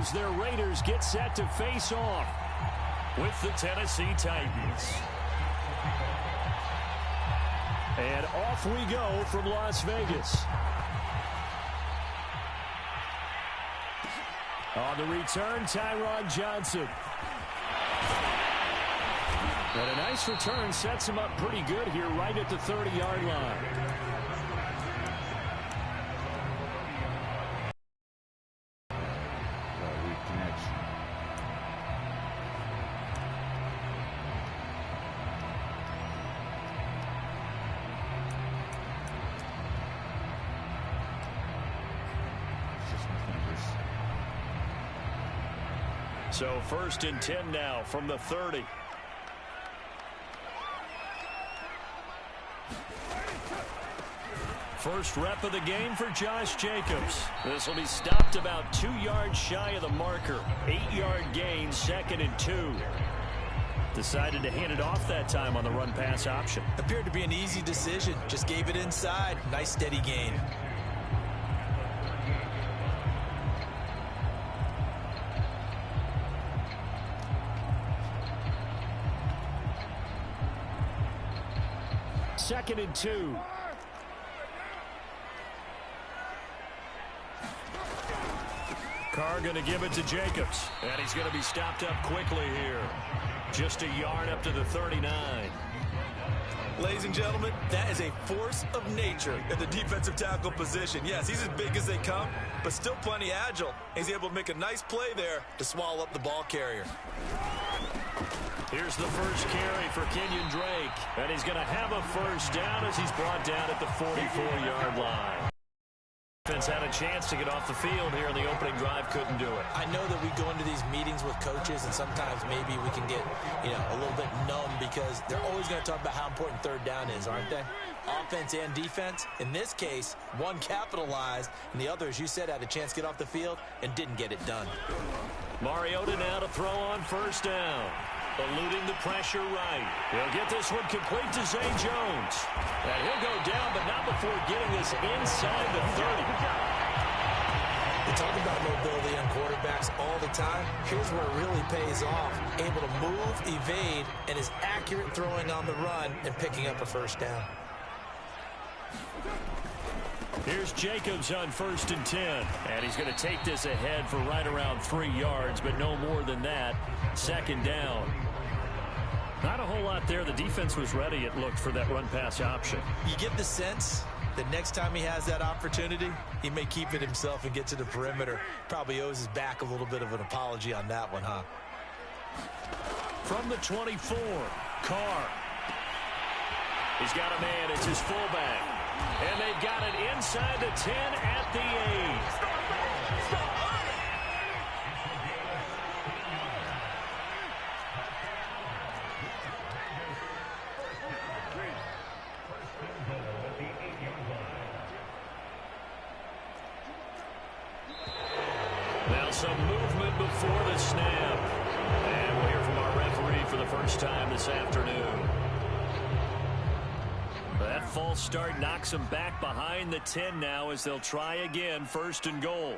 as their Raiders get set to face off with the Tennessee Titans. And off we go from Las Vegas. On the return, Tyron Johnson. And a nice return sets him up pretty good here right at the 30-yard line. So 1st and 10 now from the 30. First rep of the game for Josh Jacobs. This will be stopped about 2 yards shy of the marker. 8-yard gain, 2nd and 2. Decided to hand it off that time on the run-pass option. Appeared to be an easy decision. Just gave it inside. Nice steady gain. Second and 2. Carr going to give it to Jacobs. And he's going to be stopped up quickly here. Just a yard up to the 39. Ladies and gentlemen, that is a force of nature at the defensive tackle position. Yes, he's as big as they come, but still plenty agile. He's able to make a nice play there to swallow up the ball carrier. Here's the first carry for Kenyon Drake. And he's going to have a first down as he's brought down at the 44-yard line. Defense had a chance to get off the field here in the opening drive, couldn't do it. I know that we go into these meetings with coaches, and sometimes maybe we can get, a little bit numb because they're always going to talk about how important 3rd down is, aren't they? Offense and defense. In this case, one capitalized, and the other, as you said, had a chance to get off the field and didn't get it done. Mariota now to throw on first down. Eluding the pressure right. He'll get this one complete to Zay Jones. And he'll go down, but not before getting this inside the 30. They talk about mobility on quarterbacks all the time. Here's where it really pays off. Able to move, evade, and is accurate throwing on the run and picking up a first down. Here's Jacobs on 1st and 10. And he's going to take this ahead for right around 3 yards, but no more than that. 2nd down. Not a whole lot there. The defense was ready, it looked, for that run-pass option. You get the sense that next time he has that opportunity, he may keep it himself and get to the perimeter. Probably owes his back a little bit of an apology on that one, huh? From the 24, Carr. He's got a man. It's his fullback. And they've got it inside the 10 at the 8. Now some movement before the snap. And we'll hear from our referee for the first time this afternoon. That false start knocks them back behind the 10 now as they'll try again, 1st and goal.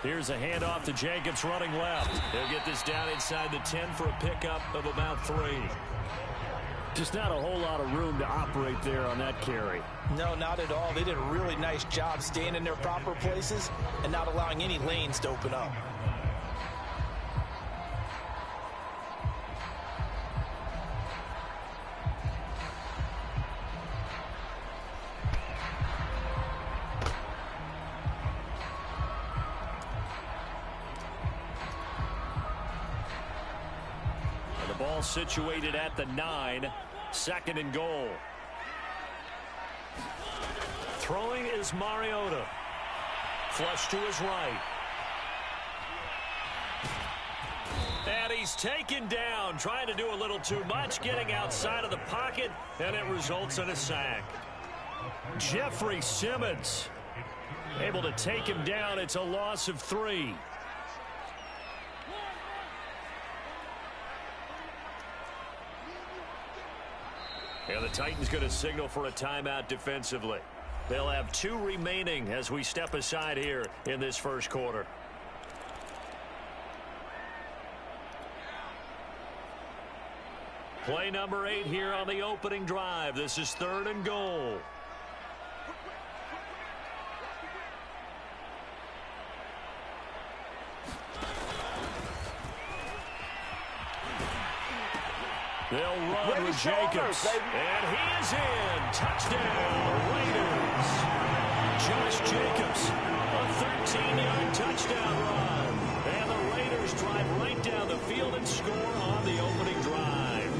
Here's a handoff to Jacobs running left. He'll get this down inside the 10 for a pickup of about 3. Just not a whole lot of room to operate there on that carry. No, not at all. They did a really nice job staying in their proper places and not allowing any lanes to open up. Ball situated at the 9. 2nd and goal. Throwing is Mariota. Flush to his right. And he's taken down, trying to do a little too much, getting outside of the pocket, and it results in a sack. Jeffrey Simmons able to take him down. It's a loss of 3. And the Titans going to signal for a timeout defensively. They'll have 2 remaining as we step aside here in this first quarter. Play number 8 here on the opening drive. This is 3rd and goal. They'll run with Jacobs. And he is in. Touchdown, Raiders. Josh Jacobs, a 13-yard touchdown run. And the Raiders drive right down the field and score on the opening drive.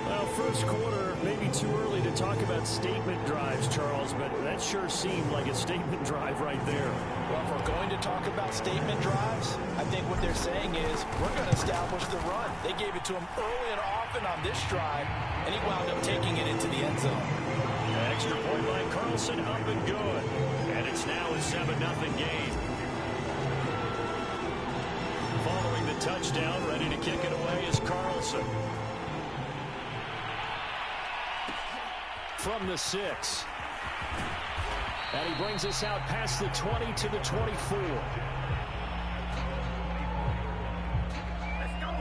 Well, first quarter, maybe too early to talk about statement drives, Charles, but that sure seemed like a statement drive right there. Well, if we're going to talk about statement drives, I think what they're saying is we're going to establish the run. They gave it to him early and often on this drive, and he wound up taking it into the end zone. An extra point by Carlson, up and good. And it's now a 7-0 game. Following the touchdown, ready to kick it away is Carlson. From the 6. And he brings us out past the 20 to the 24. Let's go.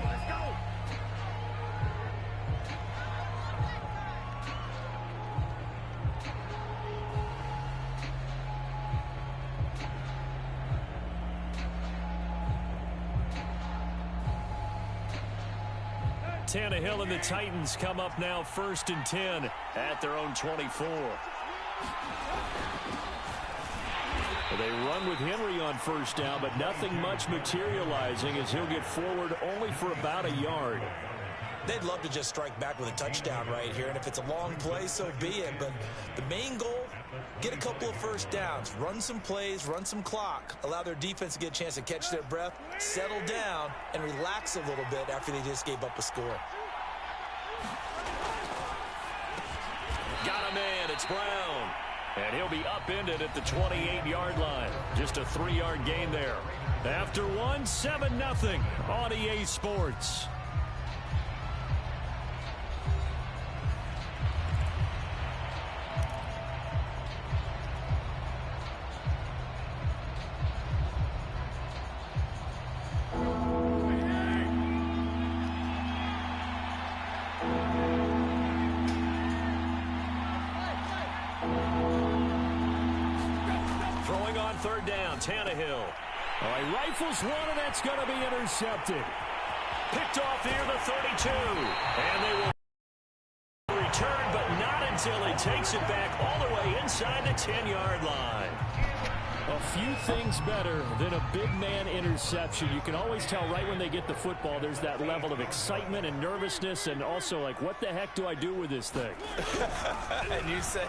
Tannehill and the Titans come up now 1st and 10 at their own 24. They run with Henry on first down, but nothing much materializing as he'll get forward only for about a yard. They'd love to just strike back with a touchdown right here, and if it's a long play, so be it. But the main goal, get a couple of first downs, run some plays, run some clock, allow their defense to get a chance to catch their breath, settle down, and relax a little bit after they just gave up a score. Got a man, it's Brown. And he'll be upended at the 28-yard line. Just a 3-yard gain there. After one, 7-0 on EA Sports. Third down, Tannehill. He rifles one, and that's going to be intercepted. Picked off near the 32. And they will return, but not until he takes it back all the way inside the 10-yard line. A few things better than a big man interception. You can always tell right when they get the football, there's that level of excitement and nervousness, and also like, what the heck do I do with this thing? And you say,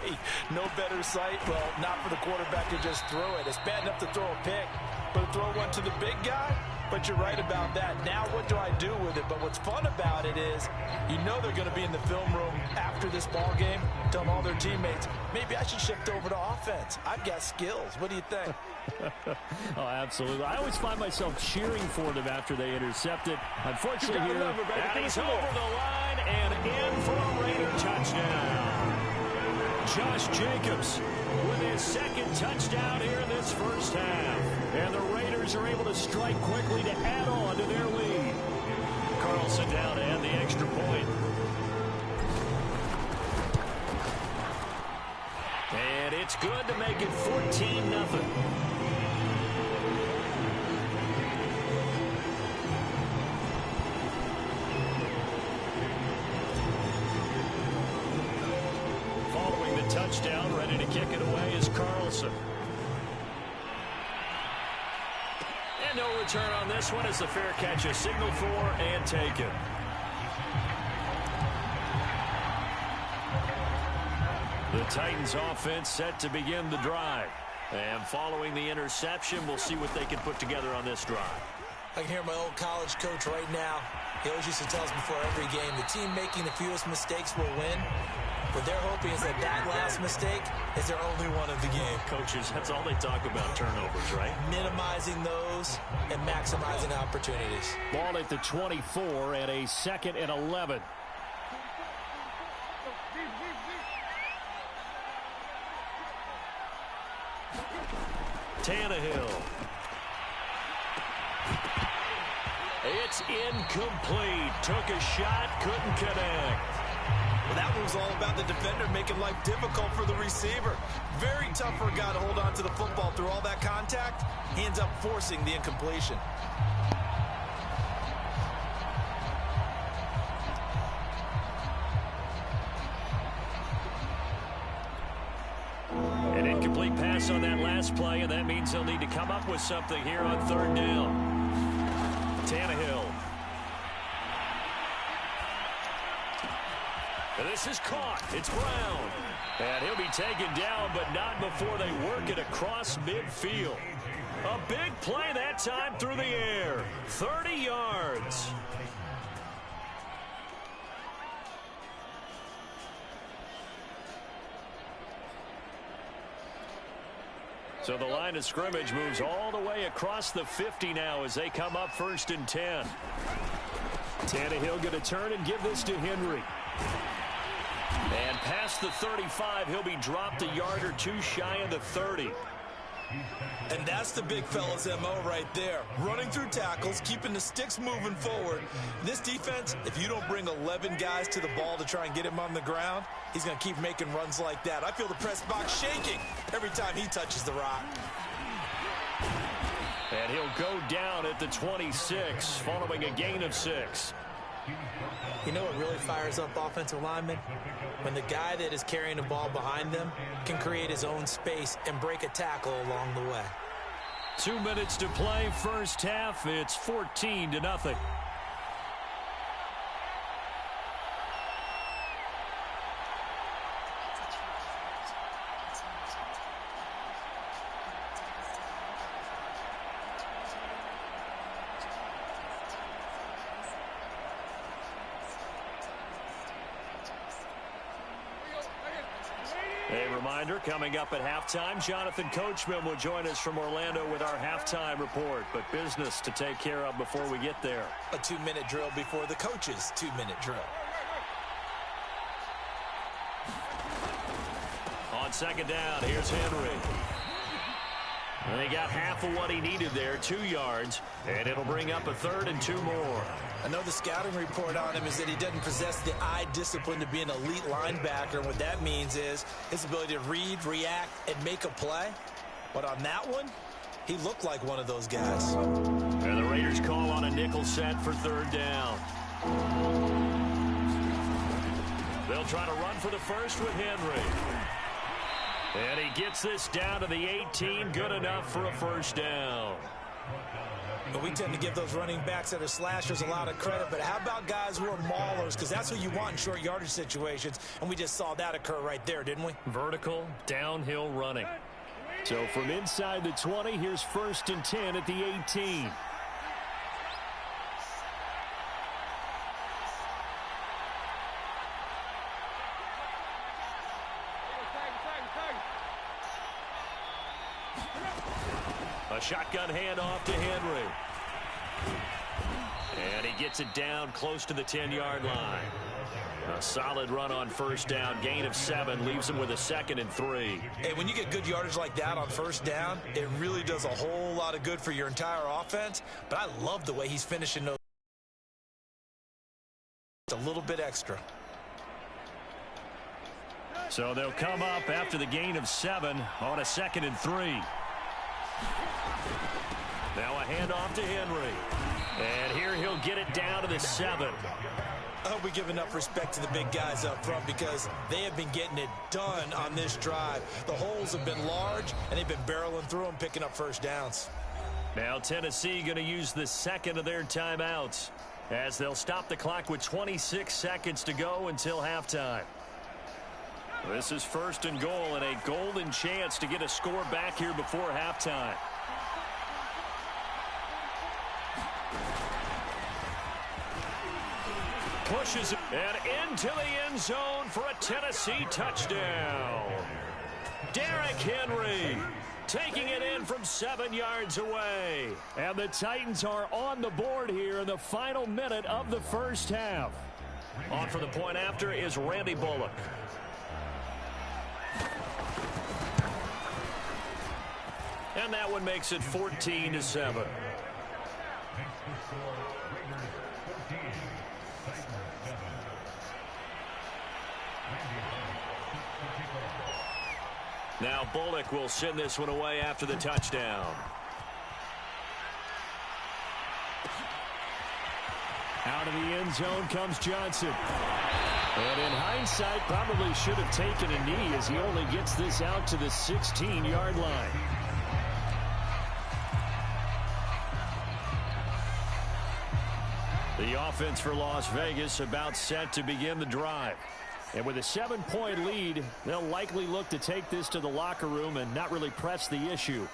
no better sight? Well, not for the quarterback to just throw it. It's bad enough to throw a pick, but to throw one to the big guy? But you're right about that. Now what do I do with it? But what's fun about it is you know they're going to be in the film room after this ball game telling all their teammates, maybe I should shift over to offense. I've got skills. What do you think? Oh, absolutely. I always find myself cheering for them after they intercept it. Unfortunately here, that is over the line and in for a Raider touchdown. Josh Jacobs with his second touchdown here in this first half. And the Raiders are able to strike quickly to add on to their lead. Carlson down to add the extra point. And it's good to make it 14-0. Following the touchdown, ready to kick it away is Carlson. And no return on this one as the fair catch is signaled for and taken. The Titans offense set to begin the drive. And following the interception, we'll see what they can put together on this drive. I can hear my old college coach right now. He always used to tell us before every game, the team making the fewest mistakes will win. What they're hoping is that that last mistake is their only one of the game. Coaches, that's all they talk about, turnovers, right? Minimizing those and maximizing opportunities. Ball at the 24 and a 2nd and 11. Tannehill. It's incomplete. Took a shot, couldn't connect. Well, that one was all about the defender making life difficult for the receiver. Very tough for a guy to hold on to the football through all that contact. He ends up forcing the incompletion. An incomplete pass on that last play, and that means they'll need to come up with something here on third down. Tannehill. And this is caught. It's Brown. And he'll be taken down, but not before they work it across midfield. A big play that time through the air. 30 yards. So the line of scrimmage moves all the way across the 50 now as they come up 1st and 10. Tannehill going to turn and give this to Henry. And past the 35, he'll be dropped a yard or two shy of the 30. And that's the big fella's MO right there. Running through tackles, keeping the sticks moving forward. This defense, if you don't bring 11 guys to the ball to try and get him on the ground, he's going to keep making runs like that. I feel the press box shaking every time he touches the rock. And he'll go down at the 26, following a gain of 6. You know what really fires up offensive linemen? When the guy that is carrying the ball behind them can create his own space and break a tackle along the way. 2 minutes to play, first half. It's 14-0. A reminder, coming up at halftime, Jonathan Coachman will join us from Orlando with our halftime report, but business to take care of before we get there. A 2-minute drill before the coach's 2-minute drill. On second down, here's Henry. And he got half of what he needed there, 2 yards, and it'll bring up a 3rd and 2 more. I know the scouting report on him is that he doesn't possess the eye discipline to be an elite linebacker. What that means is his ability to read, react, and make a play. But on that one, he looked like one of those guys. And the Raiders call on a nickel set for 3rd down. They'll try to run for the first with Henry. And he gets this down to the 18, good enough for a 1st down. But we tend to give those running backs that are slashers a lot of credit, but how about guys who are maulers? Because that's who you want in short yardage situations, and we just saw that occur right there, didn't we? Vertical, downhill running. So from inside the 20, here's 1st and 10 at the 18. A shotgun handoff to Henry. And he gets it down close to the 10-yard line. A solid run on 1st down. Gain of 7 leaves him with a 2nd and 3. Hey, when you get good yardage like that on 1st down, it really does a whole lot of good for your entire offense. But I love the way he's finishing those. A little bit extra. So they'll come up after the gain of 7 on a 2nd and 3. Now a handoff to Henry. And here he'll get it down to the 7. I hope we give enough respect to the big guys up front because they have been getting it done on this drive. The holes have been large, and they've been barreling through them, picking up 1st downs. Now Tennessee going to use the 2nd of their timeouts as they'll stop the clock with 26 seconds to go until halftime. This is 1st and goal and a golden chance to get a score back here before halftime. Pushes it and into the end zone for a Tennessee touchdown. Derrick Henry taking it in from 7 yards away. And the Titans are on the board here in the final minute of the 1st half. On for the point after is Randy Bullock. And that one makes it 14-7. Now Bullock will send this one away after the touchdown. Out of the end zone comes Johnson. And in hindsight, probably should have taken a knee as he only gets this out to the 16-yard line. The offense for Las Vegas about set to begin the drive. And with a 7-point lead, they'll likely look to take this to the locker room and not really press the issue.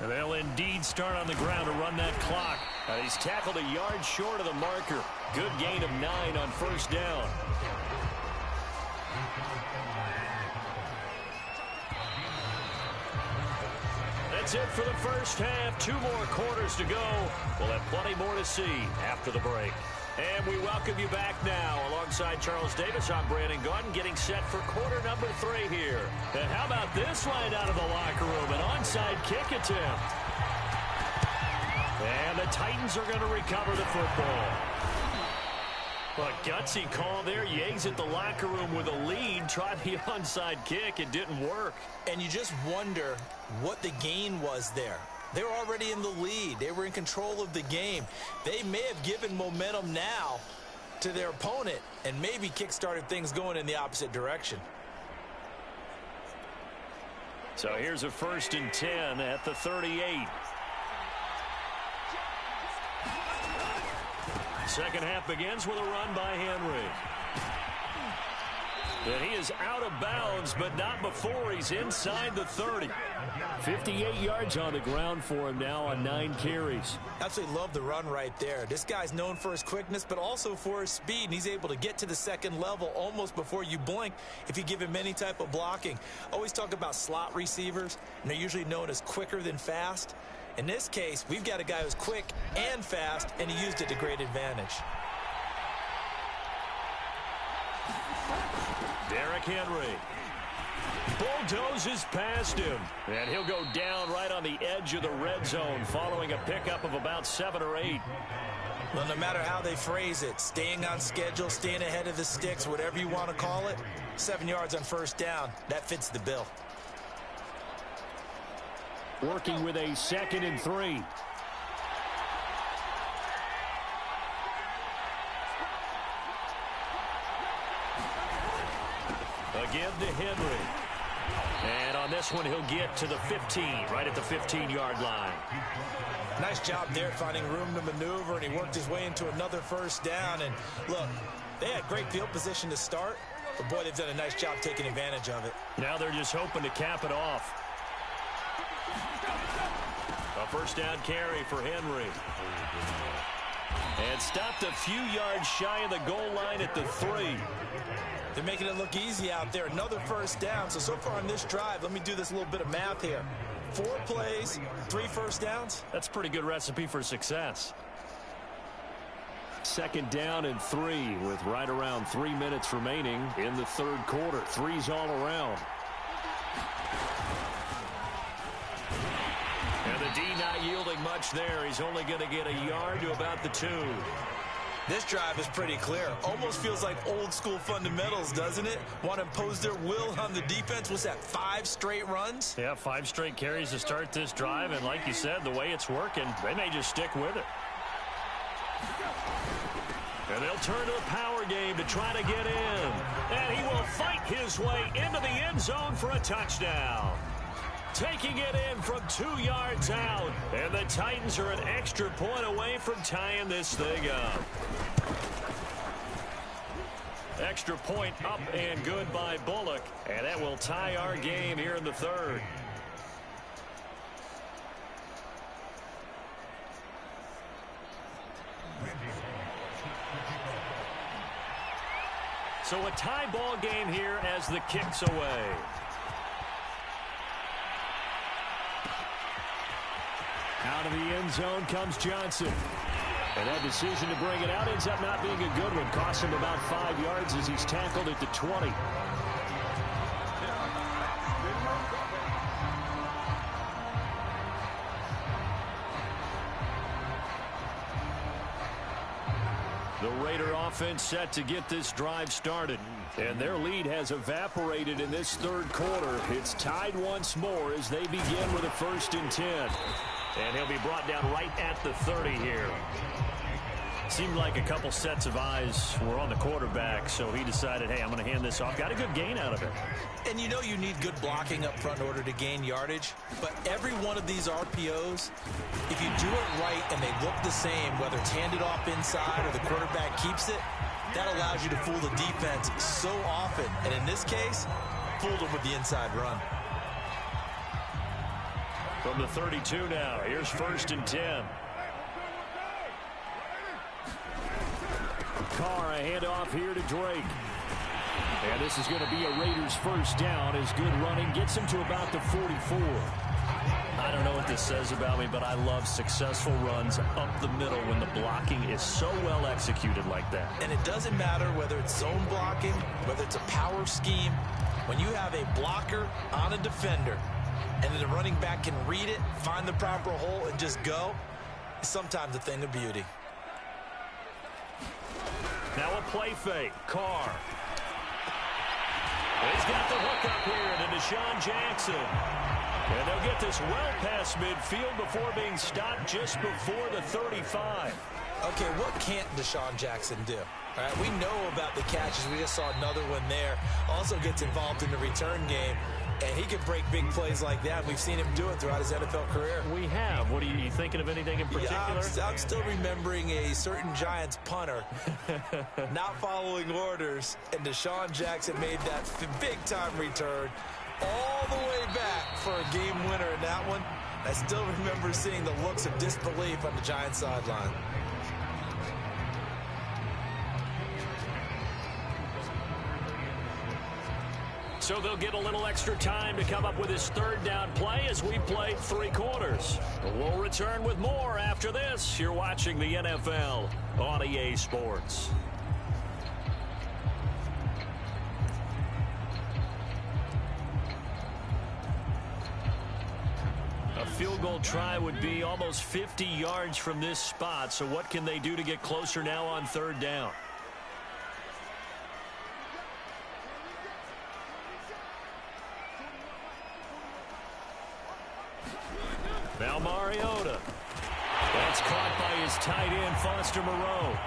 And they'll indeed start on the ground to run that clock. He's tackled a yard short of the marker. Good gain of 9 on first down. That's it for the first half. 2 more quarters to go. We'll have plenty more to see after the break. And we welcome you back now. Alongside Charles Davis, I'm Brandon Gaudin, getting set for quarter number 3 here. And how about this line out of the locker room? An onside kick attempt. And the Titans are going to recover the football. Well, a gutsy call there. You exit the locker room with a lead. Try the onside kick. It didn't work. And you just wonder what the gain was there. They were already in the lead. They were in control of the game. They may have given momentum now to their opponent and maybe kick-started things going in the opposite direction. So here's a 1st and 10 at the 38. Second half begins with a run by Henry. And he is out of bounds, but not before he's inside the 30. 58 yards on the ground for him now on 9 carries. Absolutely love the run right there. This guy's known for his quickness, but also for his speed. And he's able to get to the second level almost before you blink if you give him any type of blocking. Always talk about slot receivers, and they're usually known as quicker than fast. In this case, we've got a guy who's quick and fast, and he used it to great advantage. Derrick Henry bulldozes past him, and he'll go down right on the edge of the red zone following a pickup of about 7 or 8. Well, no matter how they phrase it, staying on schedule, staying ahead of the sticks, whatever you want to call it, 7 yards on first down, that fits the bill. Working with a 2nd and 3. Again to Henry. And on this one, he'll get to the 15, right at the 15-yard line. Nice job there finding room to maneuver, and he worked his way into another first down. And look, they had great field position to start, but boy, they've done a nice job taking advantage of it. Now they're just hoping to cap it off. A first down carry for Henry. And stopped a few yards shy of the goal line at the 3. They're making it look easy out there. Another first down. So far on this drive, let me do this little bit of math here. 4 plays, 3 first downs. That's a pretty good recipe for success. 2nd down and 3 with right around 3 minutes remaining in the 3rd quarter. 3's all around. And the D not yielding much there. He's only going to get a yard to about the 2. This drive is pretty clear. Almost feels like old school fundamentals, doesn't it? Want to impose their will on the defense. Was that 5 straight runs? Yeah, 5 straight carries to start this drive. And like you said, the way it's working, they may just stick with it. And they'll turn to the power game to try to get in. And he will fight his way into the end zone for a touchdown. Taking it in from 2 yards out. And the Titans are an extra point away from tying this thing up. Extra point up and good by Bullock. And that will tie our game here in the 3rd. So a tie ball game here as the kick's away. Out of the end zone comes Johnson. And that decision to bring it out ends up not being a good one. Costs him about 5 yards as he's tackled at the 20. The Raider offense set to get this drive started. And their lead has evaporated in this third quarter. It's tied once more as they begin with a 1st and 10. And he'll be brought down right at the 30 here. Seemed like a couple sets of eyes were on the quarterback, so he decided, hey, I'm going to hand this off. Got a good gain out of it. And you know you need good blocking up front in order to gain yardage. But every one of these RPOs, if you do it right and they look the same, whether it's handed off inside or the quarterback keeps it, that allows you to fool the defense so often. And in this case, fooled them with the inside run. From the 32 now, here's 1st and 10. Carr, a handoff here to Drake. And this is going to be a Raiders 1st down as good running gets him to about the 44. I don't know what this says about me, but I love successful runs up the middle when the blocking is so well executed like that. And it doesn't matter whether it's zone blocking, whether it's a power scheme. When you have a blocker on a defender and then the running back can read it, find the proper hole, and just go, it's sometimes a thing of beauty. Now a play fake. Carr. He's got the hook up here to Deshaun Jackson. And they'll get this well past midfield before being stopped just before the 35. Okay, what can't Deshaun Jackson do? All right, we know about the catches. We just saw another one there. Also gets involved in the return game. And he can break big plays like that. We've seen him do it throughout his NFL career. We have. What are you thinking of anything in particular? Yeah, I'm still remembering a certain Giants punter not following orders, and Deshaun Jackson made that big-time return all the way back for a game winner in that one. I still remember seeing the looks of disbelief on the Giants sideline. So they'll get a little extra time to come up with his 3rd down play as we played 3 quarters. We'll return with more after this. You're watching the NFL on EA Sports. A field goal try would be almost 50 yards from this spot. So what can they do to get closer now on 3rd down? Now Mariota. That's caught by his tight end, Foster Moreau.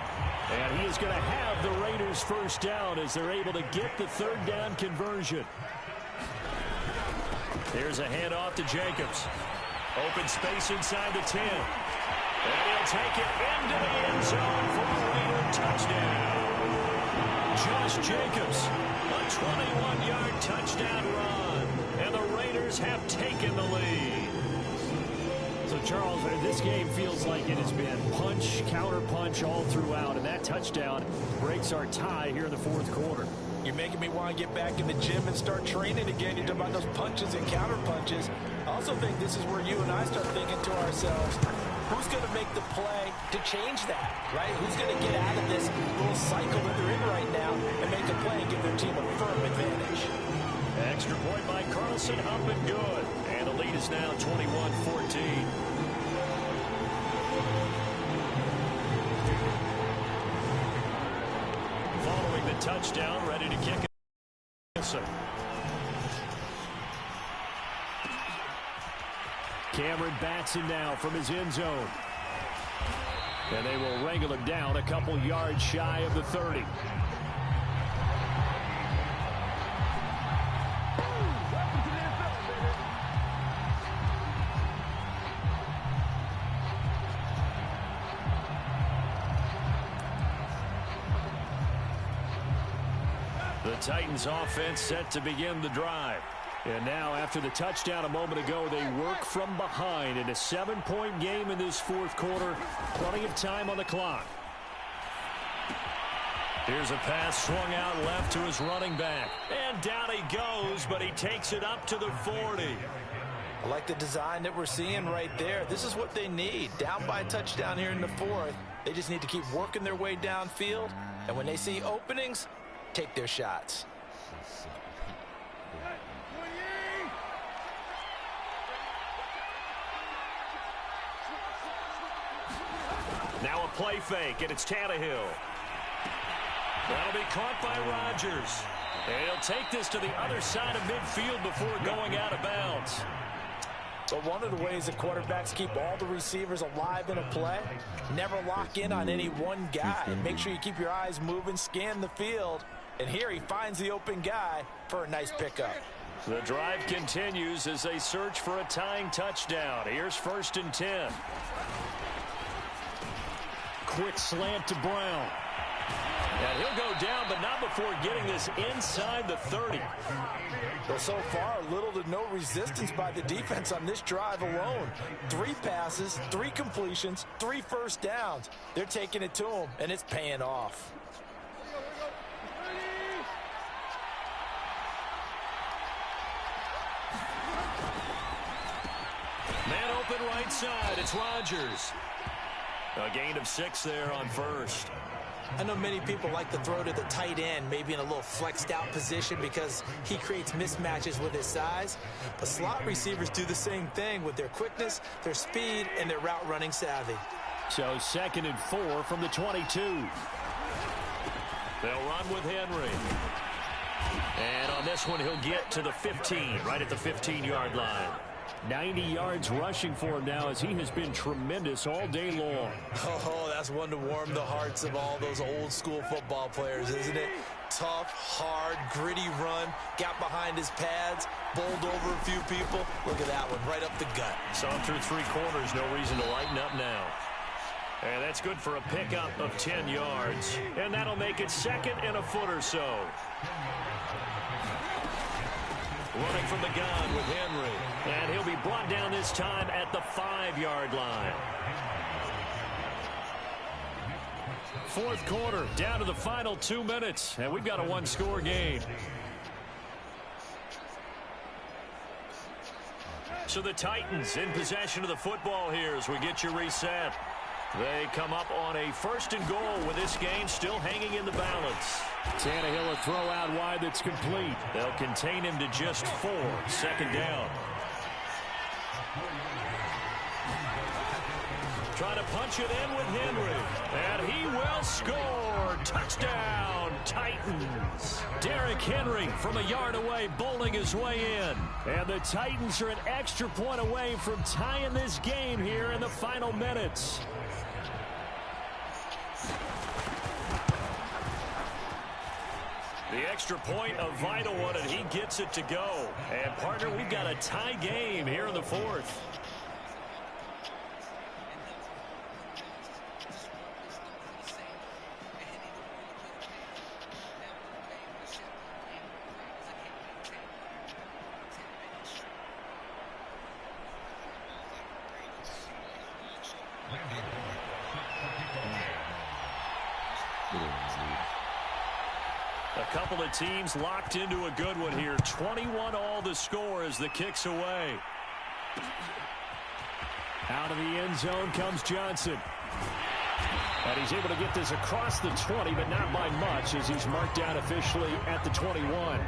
And he is going to have the Raiders 1st down as they're able to get the 3rd down conversion. Here's a handoff to Jacobs. Open space inside the 10. And he'll take it into the end zone for a Raider touchdown. Josh Jacobs, a 21-yard touchdown run. And the Raiders have taken the lead. So, Charles, this game feels like it has been punch, counter punch all throughout, and that touchdown breaks our tie here in the 4th quarter. You're making me want to get back in the gym and start training again. You're talking about those punches and counter punches. I also think this is where you and I start thinking to ourselves, who's going to make the play to change that, right? Who's going to get out of this little cycle that they're in right now and make a play and give their team a firm advantage? Extra point by Carlson, up and good. And the lead is now 21-14. Following the touchdown, ready to kick it. Cameron Batson now from his end zone. And they will wrangle him down a couple yards shy of the 30. The Titans offense set to begin the drive. And now after the touchdown a moment ago, they work from behind in a 7-point game in this 4th quarter. Plenty of time on the clock. Here's a pass swung out left to his running back. And down he goes, but he takes it up to the 40. I like the design that we're seeing right there. This is what they need. Down by a touchdown here in the 4th. They just need to keep working their way downfield, and when they see openings, take their shots. Now a play fake, and it's Tannehill. That'll be caught by Rodgers. And he'll take this to the other side of midfield before going out of bounds. But one of the ways that quarterbacks keep all the receivers alive in a play, never lock in on any one guy. Make sure you keep your eyes moving, scan the field. And here he finds the open guy for a nice pickup. The drive continues as they search for a tying touchdown. Here's 1st and 10. Quick slant to Brown. And he'll go down, but not before getting this inside the 30. Well, so far, little to no resistance by the defense on this drive alone. 3 passes, 3 completions, 3 first downs. They're taking it to him, and it's paying off. Man open right side. It's Rodgers. A gain of 6 there on 1st. I know many people like to throw to the tight end, maybe in a little flexed out position because he creates mismatches with his size. But slot receivers do the same thing with their quickness, their speed, and their route running savvy. So 2nd and 4 from the 22. They'll run with Henry. And on this one, he'll get to the 15, right at the 15-yard line. 90 yards rushing for him now as he has been tremendous all day long. Oh, that's one to warm the hearts of all those old school football players, isn't it? Tough, hard, gritty run, got behind his pads, bowled over a few people. Look at that one, right up the gut. Saw him through 3 quarters, no reason to lighten up now. And that's good for a pickup of 10 yards. And that'll make it 2nd and a foot or so. Running from the gun with Henry. And he'll be brought down this time at the 5-yard line. 4th quarter, down to the final 2 minutes. And we've got a 1-score game. So the Titans in possession of the football here as we get you reset. They come up on a 1st and goal with this game still hanging in the balance. Tannehill a throw out wide that's complete. They'll contain him to just 4. 2nd down. Trying to punch it in with Henry. And he will score. Touchdown, Titans. Derrick Henry from a yard away bowling his way in. And the Titans are an extra point away from tying this game here in the final minutes. The extra point, a vital one, and he gets it to go. And, partner, we've got a tie game here in the 4th. A couple of teams locked into a good one here. 21 all the score as the kick's away. Out of the end zone comes Johnson. And he's able to get this across the 20, but not by much as he's marked down officially at the 21.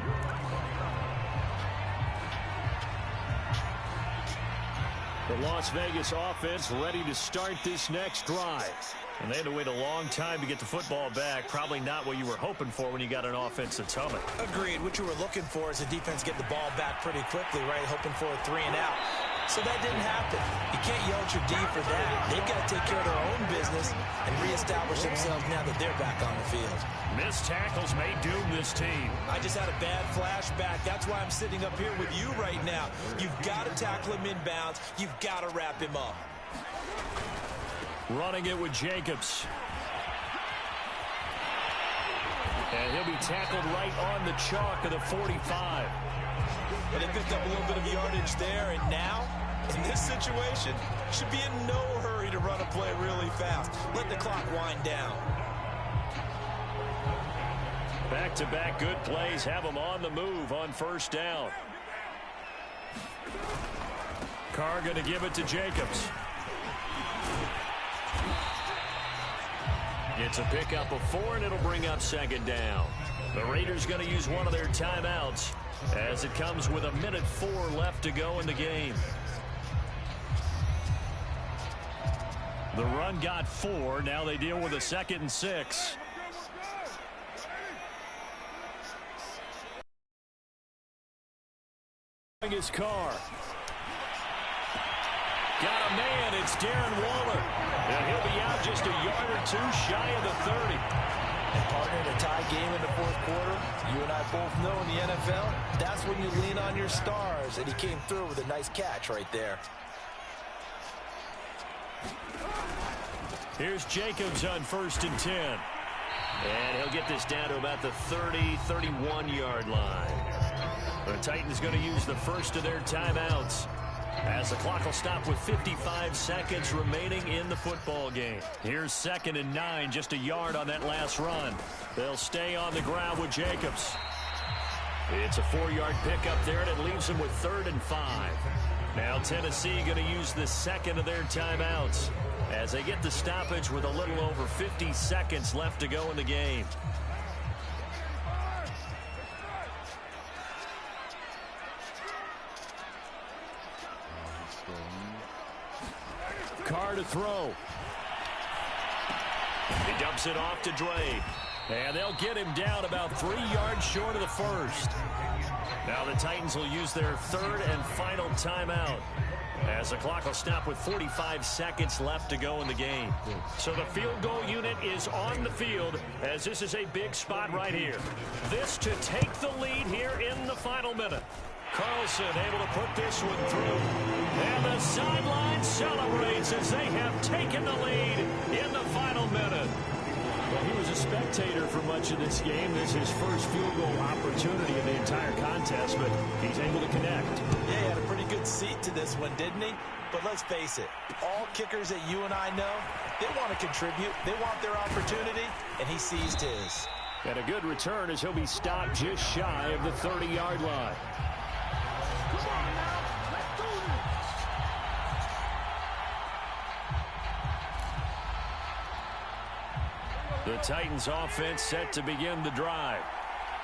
The Las Vegas offense ready to start this next drive. And they had to wait a long time to get the football back. Probably not what you were hoping for when you got an offense that's humming. Agreed. What you were looking for is the defense get the ball back pretty quickly, right? Hoping for a 3 and out. So that didn't happen. You can't yell at your D for that. They've got to take care of their own business and reestablish themselves now that they're back on the field. Missed tackles may doom this team. I just had a bad flashback. That's why I'm sitting up here with you right now. You've got to tackle him inbounds. You've got to wrap him up. Running it with Jacobs. And he'll be tackled right on the chalk of the 45. But they picked up a little bit of yardage there, and now, in this situation, should be in no hurry to run a play really fast. Let the clock wind down. Back-to-back good plays have them on the move on 1st down. Carr going to give it to Jacobs. It's a pickup of 4, and it'll bring up second down. The Raiders going to use one of their timeouts as it comes with 1:04 left to go in the game. The run got 4. Now they deal with a 2nd and 6. His car. Got a man. It's Darren Waller. And he'll be out just a yard or 2 shy of the 30. And partner, in a tie game in the fourth quarter, you and I both know in the NFL, that's when you lean on your stars. And he came through with a nice catch right there. Here's Jacobs on 1st and 10. And he'll get this down to about the 30, 31-yard line. The Titans going to use the first of their timeouts as the clock will stop with 55 seconds remaining in the football game. Here's 2nd and 9, just a yard on that last run. They'll stay on the ground with Jacobs. It's a 4-yard pickup there, and it leaves them with 3rd and 5. Now Tennessee going to use the second of their timeouts as they get the stoppage with a little over 50 seconds left to go in the game. Carr to throw. He dumps it off to Dre. And they'll get him down about 3 yards short of the first. Now the Titans will use their 3rd and final timeout as the clock will stop with 45 seconds left to go in the game. So the field goal unit is on the field as this is a big spot right here. This to take the lead here in the final minute. Carlson able to put this one through. And the sideline celebrates as they have taken the lead in the final minute. Well, he was a spectator for much of this game. This is his first field goal opportunity in the entire contest, but he's able to connect. Yeah, he had a pretty good seat to this one, didn't he? But let's face it, all kickers that you and I know, they want to contribute. They want their opportunity, and he seized his. And a good return as he'll be stopped just shy of the 30-yard line. Come on now, let's do this. The Titans offense set to begin the drive.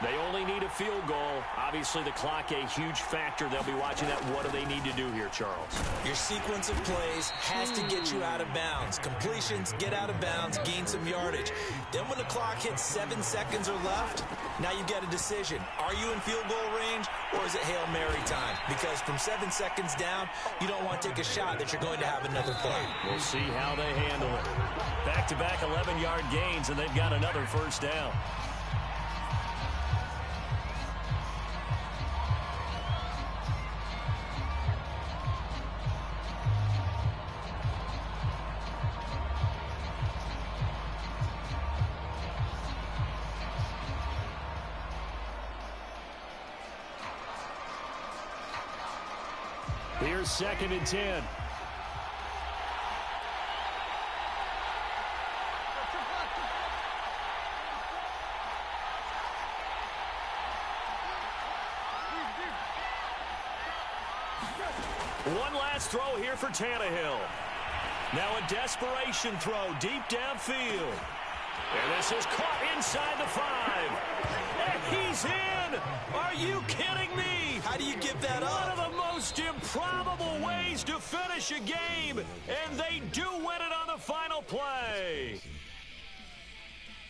They only need a field goal. Obviously, the clock a huge factor. They'll be watching that. What do they need to do here, Charles? Your sequence of plays has to get you out of bounds. Completions, get out of bounds, gain some yardage. Then when the clock hits 7 seconds or left, now you get a decision. Are you in field goal range or is it Hail Mary time? Because from 7 seconds down, you don't want to take a shot that you're going to have another play. We'll see how they handle it. Back-to-back 11-yard gains, and they've got another first down. Here's 2nd and 10. One last throw here for Tannehill. Now a desperation throw deep downfield. And this is caught inside the 5. And he's in! Are you kidding me? How do you give that up? One of the most improbable ways to finish a game, and they do win it on the final play.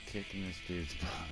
Kicking this dude's butt.